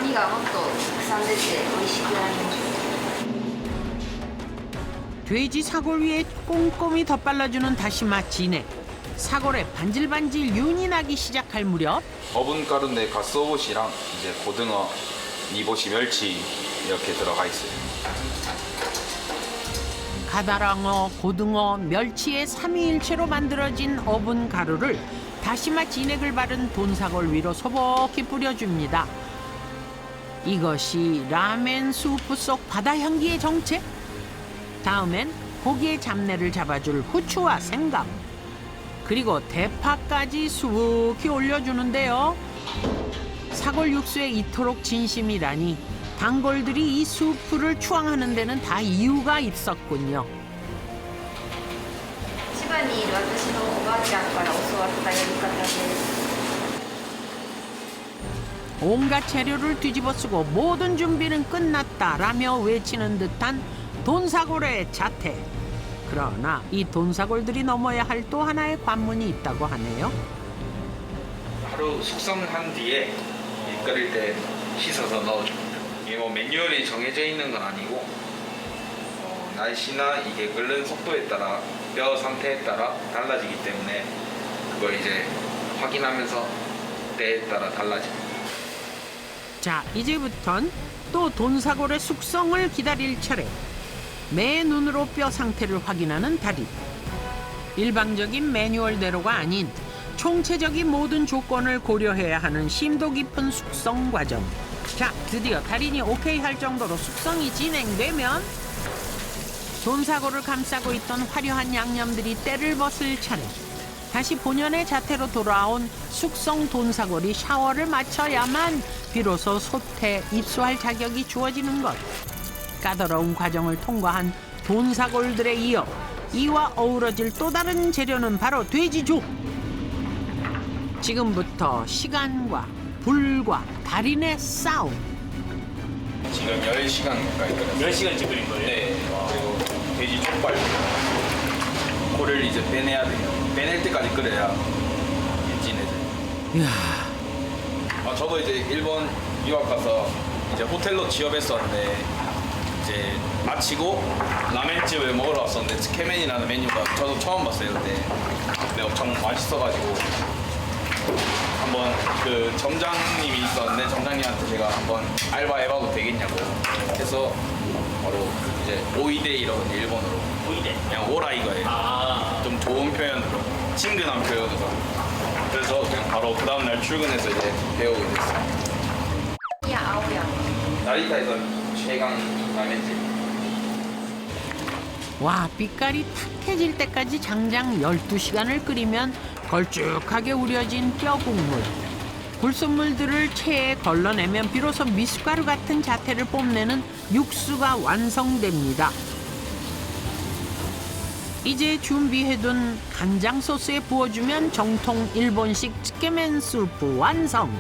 みがもっとたくさん出て美味しくなります。 돼지 사골 위에 꼼꼼히 덧발라주는 다시마 진액. 사골에 반질반질 윤이 나기 시작할 무렵 어분 가루인데 가스오봇이랑 이제 고등어, 니보시, 멸치 이렇게 들어가 있어요. 가다랑어, 고등어, 멸치의 삼위일체로 만들어진 어분 가루를 다시마 진액을 바른 돈사골 위로 소복히 뿌려줍니다. 이것이 라멘 수프 속 바다 향기의 정체? 다음엔 고기의 잡내를 잡아줄 후추와 생강, 그리고 대파까지 수북히 올려주는데요. 사골 육수에 이토록 진심이라니 단골들이 이 수프를 추앙하는 데는 다 이유가 있었군요. 千葉にいる私のおばあちゃんから教わったやり方です。 온갖 재료를 뒤집어 쓰고 모든 준비는 끝났다라며 외치는 듯한 돈사골의 자태. 그러나 이 돈사골들이 넘어야 할 또 하나의 관문이 있다고 하네요. 하루 숙성한 뒤에 끓일 때 씻어서 넣어줍니다. 이게 뭐 매뉴얼이 정해져 있는 건 아니고 날씨나 이게 끓는 속도에 따라 뼈 상태에 따라 달라지기 때문에 그걸 이제 확인하면서 때에 따라 달라집니다. 자, 이제부턴 또 돈사골의 숙성을 기다릴 차례. 매 눈으로 뼈 상태를 확인하는 달인. 일방적인 매뉴얼대로가 아닌 총체적인 모든 조건을 고려해야 하는 심도 깊은 숙성 과정. 자, 드디어 달인이 오케이 할 정도로 숙성이 진행되면 돈사골을 감싸고 있던 화려한 양념들이 때를 벗을 차례. 다시 본연의 자태로 돌아온 숙성 돈사골이 샤워를 마쳐야만 비로소 솥에 입수할 자격이 주어지는 것. 까다로운 과정을 통과한 돈사골들에 이어 이와 어우러질 또 다른 재료는 바로 돼지죽. 지금부터 시간과 불과 달인의 싸움. 지금 10시간 가까이 끓였어요. 10시간째 끓인 거예요? 네. 그리고 돼지 족발 코를 이제 빼내야 돼요. 빼낼 때까지 끓여야 진해져요. 이야, 저도 이제 일본 유학 가서 이제 호텔로 취업했었는데 이제 마치고 라멘집을 먹으러 왔었는데 츠케멘이라는 메뉴가 저도 처음 봤어요. 근데 엄청 맛있어가지고 한번 그 점장님이 있었는데 점장님한테 제가 한번 알바해봐도 되겠냐고 해서 바로 이제 오이데이라고 일본어로 오이데. 그냥 오라 이거예요. 아, 좀 좋은 표현으로 친근한 표현으로 그래서 그냥 바로 그 다음날 출근해서 이제 배우게 됐어요. いや青や。 나리타에서 최강 라멘집. 와, 빛깔이 탁해질 때까지 장장 12시간을 끓이면 걸쭉하게 우려진 뼈 국물. 불순물들을 체에 걸러내면 비로소 미숫가루 같은 자태를 뽐내는 육수가 완성됩니다. 이제 준비해둔 간장 소스에 부어주면 정통 일본식 츠케멘 수프 완성.